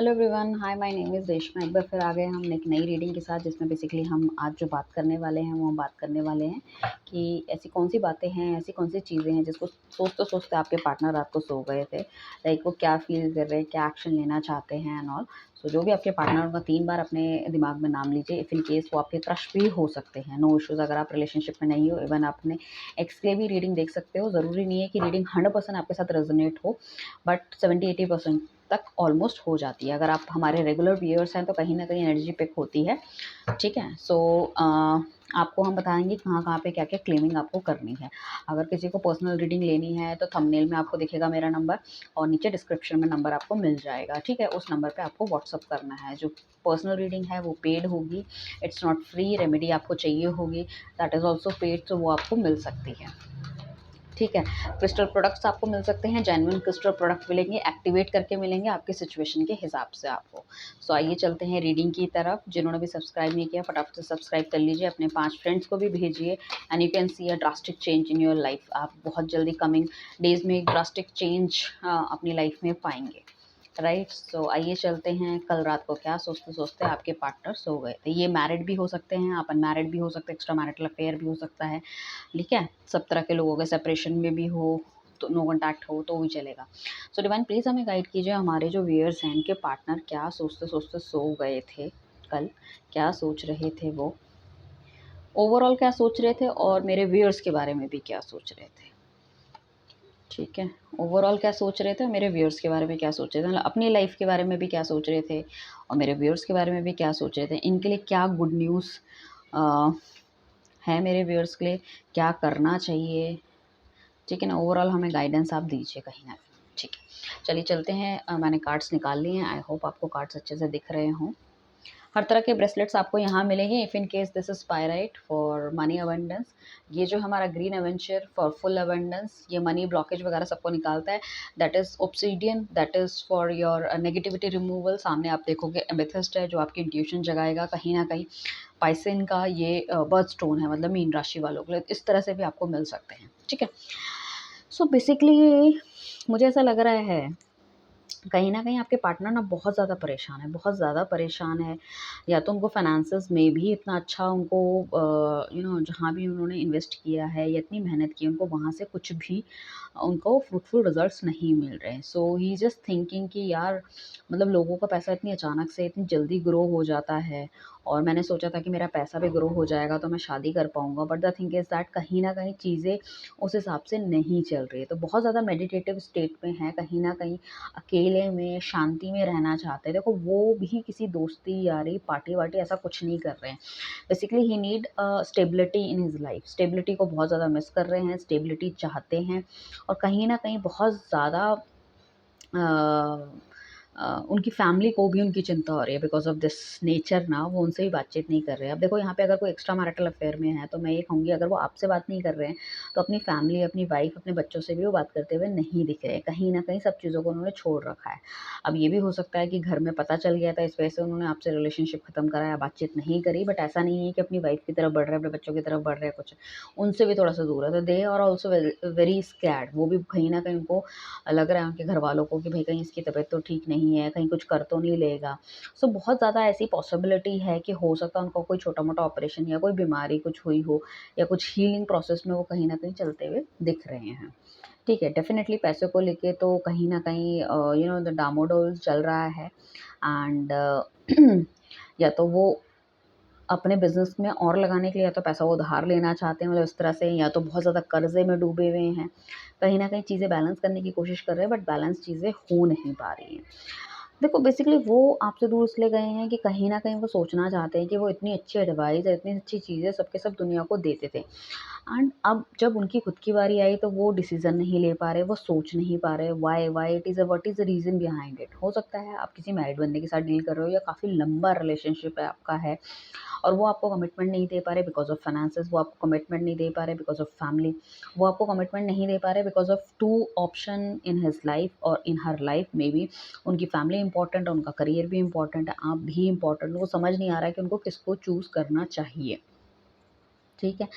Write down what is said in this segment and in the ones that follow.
Hello everyone, hi my name is Reshma. एक बार फिर आ गए हम एक नई रीडिंग के साथ, जिसमें बेसिकली हम आज जो बात करने वाले हैं वो हम बात करने वाले हैं कि ऐसी कौन सी बातें हैं, ऐसी कौन सी चीज़ें हैं जिसको सोचते सोचते आपके पार्टनर रात को सो गए थे। लाइक वो क्या फील कर रहे हैं, क्या एक्शन लेना चाहते हैं एंड ऑल। सो जो भी आपके पार्टनर होगा 3 बार अपने दिमाग में नाम लीजिए। इफ़ इन केस वो आपके क्रश भी हो सकते हैं, नो इश्यूज़। अगर आप रिलेशनशिप में नहीं हो, इवन आप अपने एक्स के भी रीडिंग देख सकते हो। ज़रूरी नहीं है कि रीडिंग 100% आपके साथ रेजोनेट हो, बट 70-80% तक ऑलमोस्ट हो जाती है। अगर आप हमारे रेगुलर व्यूअर्स हैं तो कहीं ना कहीं एनर्जी पिक होती है। ठीक है। सो आपको हम बताएंगे कहाँ कहाँ पे क्या क्या क्लेमिंग आपको करनी है। अगर किसी को पर्सनल रीडिंग लेनी है तो थंबनेल में आपको दिखेगा मेरा नंबर, और नीचे डिस्क्रिप्शन में नंबर आपको मिल जाएगा। ठीक है, उस नंबर पे आपको व्हाट्सअप करना है। जो पर्सनल रीडिंग है वो पेड होगी, इट्स नॉट फ्री। रेमेडी आपको चाहिए होगी, दैट इज़ ऑल्सो पेड, तो वो आपको मिल सकती है। ठीक है। क्रिस्टल प्रोडक्ट्स आपको मिल सकते हैं, जेन्युइन क्रिस्टल प्रोडक्ट मिलेंगे, एक्टिवेट करके मिलेंगे आपकी सिचुएशन के हिसाब से आपको। सो आइए चलते हैं रीडिंग की तरफ। जिन्होंने भी सब्सक्राइब नहीं किया फटाफट से सब्सक्राइब कर लीजिए, अपने 5 फ्रेंड्स को भी भेजिए। And you can see a drastic change in your life. आप बहुत जल्दी कमिंग डेज में एक ड्रास्टिक चेंज अपनी लाइफ में पाएंगे। राइट। सो आइए चलते हैं। कल रात को क्या सोचते सोचते आपके पार्टनर सो गए थे। ये मैरिड भी हो सकते हैं, आप अनमैरिड भी हो सकते हैं, एक्स्ट्रा मैरिटल अफेयर भी हो सकता है। ठीक है, सब तरह के लोगों के सेपरेशन में भी हो तो नो कॉन्टैक्ट हो तो भी चलेगा। सो डिवाइन प्लीज़ हमें गाइड कीजिए, हमारे जो व्यूअर्स हैं इनके पार्टनर क्या सोचते सोचते सो गए थे कल, क्या सोच रहे थे वो, ओवरऑल क्या सोच रहे थे, और मेरे व्यूअर्स के बारे में भी क्या सोच रहे थे। ठीक है, ओवरऑल क्या सोच रहे थे और मेरे व्यूअर्स के बारे में क्या सोच रहे थे, मतलब अपनी लाइफ के बारे में भी क्या सोच रहे थे और मेरे व्यूअर्स के बारे में भी क्या सोच रहे थे। इनके लिए क्या गुड न्यूज़ है मेरे व्यूअर्स के लिए, क्या करना चाहिए। ठीक है ना, ओवरऑल हमें गाइडेंस आप दीजिए कहीं ना कहीं। ठीक है, चलिए चलते हैं। मैंने कार्ड्स निकाल लिए हैं, आई होप आपको कार्ड्स अच्छे से दिख रहे हों। हर तरह के ब्रेसलेट्स आपको यहाँ मिलेंगे। If in case this is pyrite for money abundance, ये जो हमारा ग्रीन एवेंचर फॉर फुल अबंडेंस, ये मनी ब्लॉकेज वगैरह सबको निकालता है। That is obsidian, that is for your negativity removal. सामने आप देखोगे एमेथिस्ट है जो आपकी इंट्यूशन जगाएगा कहीं ना कहीं। पाइसिन का ये बर्थ स्टोन है, मतलब मीन राशि वालों के लिए इस तरह से भी आपको मिल सकते हैं। ठीक है। सो बेसिकली मुझे ऐसा लग रहा है कहीं न कहीं आपके पार्टनर ना बहुत ज़्यादा परेशान है, बहुत ज़्यादा परेशान है। या तो उनको फाइनेंसेस में भी इतना अच्छा उनको जहाँ भी उन्होंने इन्वेस्ट किया है या इतनी मेहनत की है, उनको वहाँ से कुछ भी उनको फ्रूटफुल रिज़ल्ट्स नहीं मिल रहे हैं। सो ही इज़ जस्ट थिंकिंग कि यार, मतलब लोगों का पैसा इतनी अचानक से इतनी जल्दी ग्रो हो जाता है, और मैंने सोचा था कि मेरा पैसा भी ग्रो हो जाएगा तो मैं शादी कर पाऊँगा। But the thing is that कहीं न कहीं चीज़ें उस हिसाब से नहीं चल रही है। तो बहुत ज़्यादा मेडिटेटिव स्टेट में है, कहीं न कहीं अकेले में शांति में रहना चाहते हैं। देखो वो भी किसी दोस्ती यारी पार्टी वार्टी ऐसा कुछ नहीं कर रहे हैं। Basically he need stability in his life. Stability को बहुत ज़्यादा मिस कर रहे हैं, स्टेबिलिटी चाहते हैं, और कहीं ना कहीं बहुत ज़्यादा उनकी फैमिली को भी उनकी चिंता हो रही है बिकॉज ऑफ दिस नेचर ना, वो उनसे भी बातचीत नहीं कर रहे हैं। अब देखो यहाँ पे अगर कोई एक्स्ट्रा मैरिटल अफेयर में है तो मैं ये कहूँगी, अगर वो आपसे बात नहीं कर रहे हैं तो अपनी फैमिली, अपनी वाइफ, अपने बच्चों से भी वो बात करते हुए नहीं दिख रहे हैं। कहीं ना कहीं सब चीज़ों को उन्होंने छोड़ रखा है। अब ये भी हो सकता है कि घर में पता चल गया था, इस वजह से उन्होंने आपसे रिलेशनशिप खत्म करा या बातचीत नहीं करी। बट ऐसा नहीं है कि अपनी वाइफ की तरफ बढ़ रहे हैं, अपने बच्चों की तरफ बढ़ रहे हैं, कुछ उनसे भी थोड़ा सा दूर है। तो they are also very scared. वो भी कहीं ना कहीं उनको लग रहा है उनके घर वालों को कि भाई कहीं इसकी तबीयत तो ठीक नहीं है, कहीं कुछ कर तो नहीं लेगा। सो बहुत ज़्यादा ऐसी पॉसिबिलिटी है कि हो सकता है उनको कोई छोटा मोटा ऑपरेशन या कोई बीमारी कुछ हुई हो, या कुछ हीलिंग प्रोसेस में वो कहीं ना कहीं चलते हुए दिख रहे हैं। ठीक है, डेफिनेटली पैसों को लेके तो कहीं न कहीं द डामाडोल चल रहा है। एंड या तो वो अपने बिज़नेस में और लगाने के लिए या तो पैसा वो उधार लेना चाहते हैं, मतलब इस तरह से, या तो बहुत ज़्यादा कर्ज़े में डूबे हुए हैं। कहीं न कहीं चीज़ें बैलेंस करने की कोशिश कर रहे हैं, बट बैलेंस चीज़ें हो नहीं पा रही हैं। देखो बेसिकली वो आपसे दूर इसलिए गए हैं कि कहीं न कहीं वो सोचना चाहते हैं कि वो इतनी अच्छी एडवाइस या इतनी अच्छी चीज़ें सबके सब दुनिया को देते थे। एंड अब जब उनकी खुद की बारी आई तो वो डिसीज़न नहीं ले पा रहे, वो सोच नहीं पा रहे, why it is what is the reason behind it. हो सकता है आप किसी मैरिड बंदे के साथ डील कर रहे हो, या काफ़ी लंबा रिलेशनशिप है आपका है, और वो आपको कमिटमेंट नहीं दे पा रहे बिकॉज़ ऑफ फाइनेंसेस, वो आपको कमिटमेंट नहीं दे पा रहे बिकॉज़ ऑफ फैमिली, वो आपको कमिटमेंट नहीं दे पा रहे because of 2 option in his life और इन हर लाइफ। मे बी उनकी फैमिली इंपॉर्टेंट है, उनका करियर भी इंपॉर्टेंट है, आप भी इंपॉर्टेंट हो। वो समझ नहीं आ रहा है कि उनको किसको चूज़ करना चाहिए। ठीक है।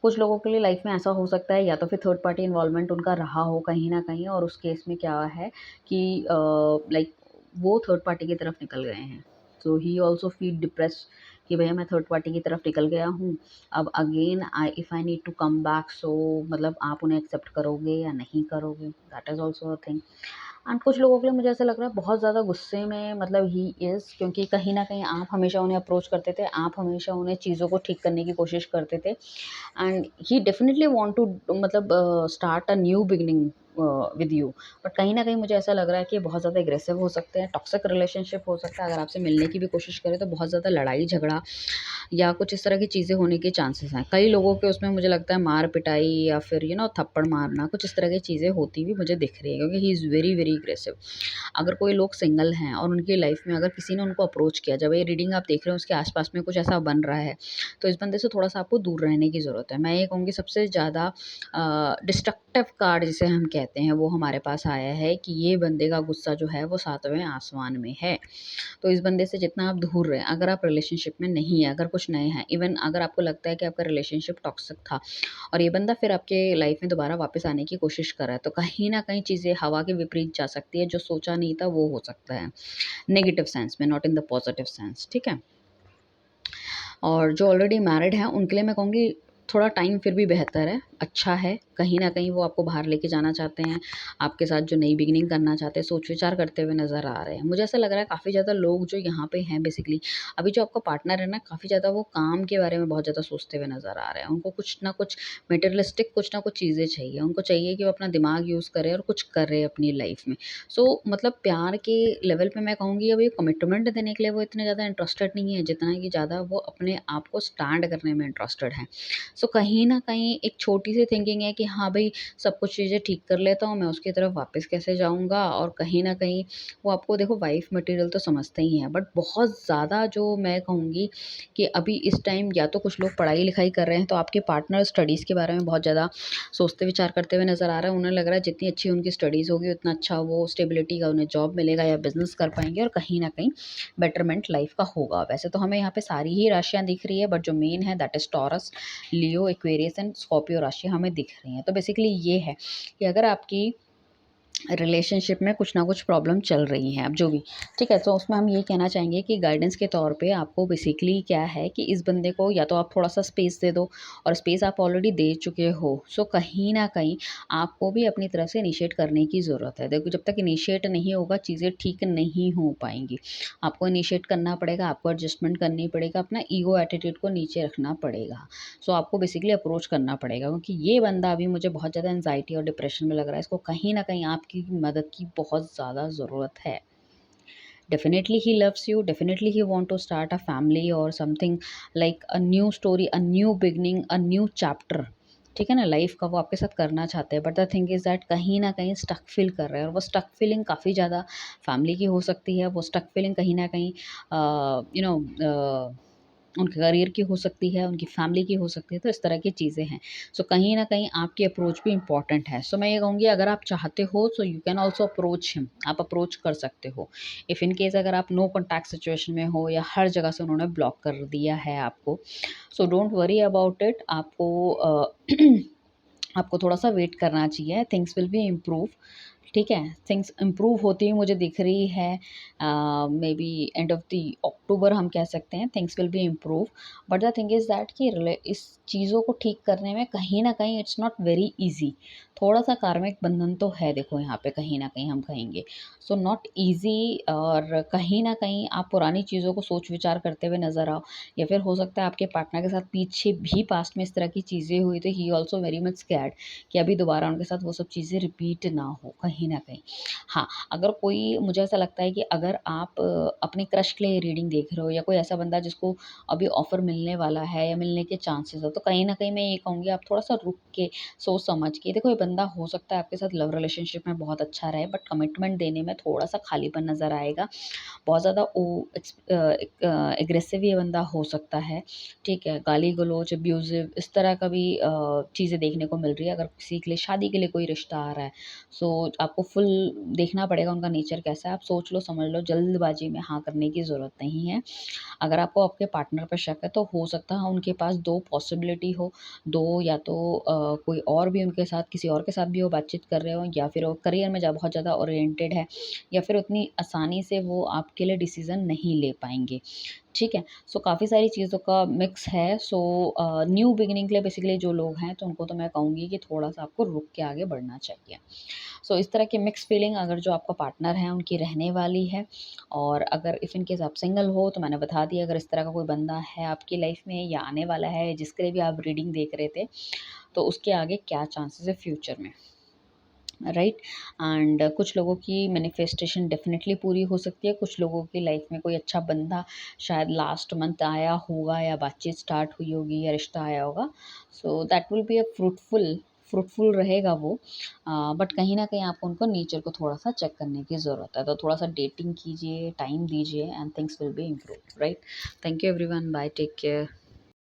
कुछ लोगों के लिए लाइफ में ऐसा हो सकता है, या तो फिर थर्ड पार्टी इन्वॉल्वमेंट उनका रहा हो कहीं न कहीं, और उस केस में क्या है कि लाइक वो थर्ड पार्टी की तरफ निकल गए हैं। सो ही ऑल्सो फील डिप्रेस कि भैया मैं थर्ड पार्टी की तरफ निकल गया हूँ, अब again if I need to come back, so मतलब आप उन्हें एक्सेप्ट करोगे या नहीं करोगे, that is also a thing. And कुछ लोगों के लिए मुझे ऐसा लग रहा है बहुत ज़्यादा गुस्से में मतलब ही इज़, क्योंकि कहीं न कहीं आप हमेशा उन्हें अप्रोच करते थे, आप हमेशा उन्हें चीज़ों को ठीक करने की कोशिश करते थे, and he definitely want to मतलब start a new beginning with you. But कहीं न कहीं मुझे ऐसा लग रहा है कि बहुत ज़्यादा एग्रेसिव हो सकते हैं, टॉक्सिक रिलेशनशिप हो सकता है, अगर आपसे मिलने की भी कोशिश करें तो बहुत ज़्यादा लड़ाई-झगड़ा या कुछ इस तरह की चीज़ें होने के चांसेस हैं। कई लोगों के उसमें मुझे लगता है मार-पिटाई या फिर थप्पड़ मारना, कुछ इस तरह की चीज़ें होती हुई मुझे दिख रही है, क्योंकि he is very, very aggressive. अगर कोई लोग सिंगल हैं और उनकी लाइफ में अगर किसी ने उनको अप्रोच किया, जब ये रीडिंग आप देख रहे हो उसके आस-पास में कुछ ऐसा बन रहा है, तो इस बंदे से थोड़ा-सा आपको दूर रहने की ज़रूरत है। मैं ये कहूँगी सबसे ज़्यादा डिस्ट्रक्टिव कार्ड जिसे हम कहते हैं वो हमारे पास आया है कि ये बंदे का गुस्सा जो है वो 7वें आसमान में है। तो इस बंदे से जितना आप दूर रहें, अगर आप रिलेशनशिप में नहीं हैं, अगर कुछ नए हैं, इवन अगर आपको लगता है कि आपका रिलेशनशिप टॉक्सिक था और ये बंदा फिर आपके लाइफ में दोबारा वापस आने की कोशिश कर रहा है, तो कहीं न कहीं चीज़ें हवा के विपरीत जा सकती है, जो सोचा नहीं था वो हो सकता है। नेगेटिव सेंस में, not in the positive sense, ठीक है? और जो ऑलरेडी मैरिड हैं उनके लिए मैं कहूँगी थोड़ा टाइम फिर भी बेहतर है, अच्छा है। कहीं न कहीं वो आपको बाहर लेके जाना चाहते हैं, आपके साथ जो नई बिगिनिंग करना चाहते हैं, सोच-विचार करते हुए नज़र आ रहे हैं। मुझे ऐसा लग रहा है काफ़ी ज़्यादा लोग जो यहाँ पे हैं बेसिकली, अभी जो आपका पार्टनर है ना, काफ़ी ज़्यादा वो काम के बारे में बहुत ज़्यादा सोचते हुए नज़र आ रहे हैं। उनको कुछ ना कुछ मटेरियलिस्टिक कुछ ना कुछ चीज़ें चाहिए। उनको चाहिए कि वो अपना दिमाग यूज़ करे और कुछ करे अपनी लाइफ़ में। मतलब प्यार के लेवल पे मैं कहूँगी अभी कमिटमेंट देने के लिए वो इतने ज़्यादा इंटरेस्टेड नहीं है, जितना कि ज़्यादा वो अपने आप को स्टैंड करने में इंटरेस्टेड हैं। कहीं न कहीं एक छोटी-सी थिंकिंग है कि हाँ भई, सब कुछ चीज़ें ठीक कर लेता हूँ, मैं उसकी तरफ वापस कैसे जाऊँगा, और कहीं न कहीं वो आपको देखो वाइफ़ मटीरियल तो समझते ही हैं, बट बहुत ज़्यादा जो मैं कहूँगी कि अभी इस टाइम या तो कुछ लोग पढ़ाई-लिखाई कर रहे हैं, तो आपके पार्टनर स्टडीज़ के बारे में बहुत ज़्यादा सोचते विचार करते हुए नज़र आ रहा है। उन्हें लग रहा है जितनी अच्छी उनकी स्टडीज़ होगी, उतना अच्छा वो स्टेबिलिटी का उन्हें जॉब मिलेगा या बिज़नेस कर पाएँगे और कहीं न कहीं बेटरमेंट लाइफ़ का होगा। वैसे तो हमें यहाँ पे सारी ही राशियाँ दिख रही है, बट जो मेन है that is taurus, Leo, Aquarius and Scorpio राशि हमें दिख रही हैं। तो बेसिकली ये है कि अगर आपकी रिलेशनशिप में कुछ ना कुछ प्रॉब्लम चल रही हैं, अब जो भी, ठीक है? तो उसमें हम ये कहना चाहेंगे कि गाइडेंस के तौर पे आपको बेसिकली क्या है कि इस बंदे को या तो आप थोड़ा-सा स्पेस दे दो, और स्पेस आप ऑलरेडी दे चुके हो। कहीं न कहीं आपको भी अपनी तरफ से इनिशिएट करने की ज़रूरत है। देखो, जब तक इनिशिएट नहीं होगा चीज़ें ठीक नहीं हो पाएँगी। आपको इनिशिएट करना पड़ेगा, आपको एडजस्टमेंट करनी पड़ेगा, अपना ईगो एटीट्यूड को नीचे रखना पड़ेगा। आपको बेसिकली अप्रोच करना पड़ेगा, क्योंकि ये बंदा अभी मुझे बहुत ज़्यादा एंग्ज़ायटी और डिप्रेशन में लग रहा है। इसको कहीं न कहीं आपकी मदद की बहुत ज़्यादा ज़रूरत है। Definitely he loves you, definitely he want to start a family और something like a new story, a new beginning, a new chapter, ठीक है ना? लाइफ़ का वो आपके साथ करना चाहते हैं, but the thing is that कहीं न कहीं स्टक फ़ील कर रहे हैं, और वो स्टक फ़ीलिंग काफ़ी ज़्यादा फैमिली की हो सकती है। वो स्टक फ़ीलिंग कहीं न कहीं उनके करियर की हो सकती है, उनकी फैमिली की हो सकती है, तो इस तरह की चीज़ें हैं। कहीं न कहीं आपकी अप्रोच भी इम्पॉर्टेंट है। मैं ये कहूँगी, अगर आप चाहते हो you can also approach him, आप अप्रोच कर सकते हो। इफ़ इन केस अगर आप नो कॉन्टैक्ट सिचुएशन में हो या हर जगह से उन्होंने ब्लॉक कर दिया है आपको, डोंट वरी अबाउट इट। आपको थोड़ा-सा वेट करना चाहिए, थिंग्स विल बी इम्प्रूव, ठीक है? थिंग्स इम्प्रूव होती हुई मुझे दिख रही है, may be end of the October हम कह सकते हैं things will be improve. But the thing is that कि रिले इस चीज़ों को ठीक करने में कहीं न कहीं इट्स नॉट वेरी ईज़ी। थोड़ा-सा कार्मिक बंधन तो है देखो यहाँ पे, कहीं न कहीं हम कहेंगे। नॉट ईज़ी, और कहीं न कहीं आप पुरानी चीज़ों को सोच विचार करते हुए नज़र आओ, या फिर हो सकता है आपके पार्टनर के साथ पीछे भी पास्ट में इस तरह की चीज़ें हुई थी, he also very much scared कि अभी दोबारा उनके साथ वो सब चीज़ें रिपीट ना हो कहीं न कहीं। हाँ, अगर कोई, मुझे ऐसा लगता है कि अगर आप अपने क्रश के लिए रीडिंग देख रहे हो, या कोई ऐसा बंदा जिसको अभी ऑफ़र मिलने वाला है या मिलने के चांसेस हैं, तो कहीं न कहीं मैं ये कहूँगी आप थोड़ा-सा रुक के, सोच समझ के देखो, ये बंदा हो सकता है आपके साथ लव रिलेशनशिप में बहुत अच्छा रहे, बट कमिटमेंट देने में थोड़ा-सा खालीपन नज़र आएगा। बहुत ज़्यादा एग्रेसिव ये बंदा हो सकता है, ठीक है? गाली-गलौज, अब्यूज़िव, इस तरह का भी चीज़ें देखने को मिल रही है। अगर किसी के लिए शादी के लिए कोई रिश्ता आ रहा है, आपको फुल देखना पड़ेगा उनका नेचर कैसा है। आप सोच लो, समझ लो, जल्दबाजी में हाँ करने की ज़रूरत नहीं है। अगर आपको आपके पार्टनर पर शक है तो हो सकता है उनके पास 2 पॉसिबिलिटी हो, 2 या तो कोई और भी उनके साथ किसी और के साथ भी वो बातचीत कर रहे हो, या फिर वो करियर में बहुत ज़्यादा ओरिएंटेड है, या फिर उतनी आसानी से वो आपके लिए डिसीज़न नहीं ले पाएँगे। ठीक है? सो काफ़ी सारी चीज़ों का मिक्स है। सो न्यू बिगिनिंग के लिए बेसिकली जो लोग हैं तो उनको तो मैं कहूँगी कि थोड़ा-सा आपको रुक के आगे बढ़ना चाहिए। सो इस तरह की मिक्स फीलिंग अगर जो आपका पार्टनर है उनकी रहने वाली है, और अगर इफ़ इन केस आप सिंगल हो तो मैंने बता दिया, अगर इस तरह का कोई बंदा है आपकी लाइफ़ में या आने वाला है जिसके लिए भी आप रीडिंग देख रहे थे, तो उसके आगे क्या चांसेस है फ्यूचर में, राइट। एंड कुछ लोगों की मैनिफेस्टेशन डेफिनेटली पूरी हो सकती है। कुछ लोगों की लाइफ में कोई अच्छा बंदा शायद लास्ट मंथ आया होगा, या बातचीत स्टार्ट हुई होगी, या रिश्ता आया होगा। So that will be a fruitful रहेगा वो। बट कहीं ना कहीं आपको उनको नेचर को थोड़ा सा चेक करने की ज़रूरत है, तो थोड़ा सा डेटिंग कीजिए, टाइम दीजिए, and things will be improve, right. Thank you everyone, bye, take care.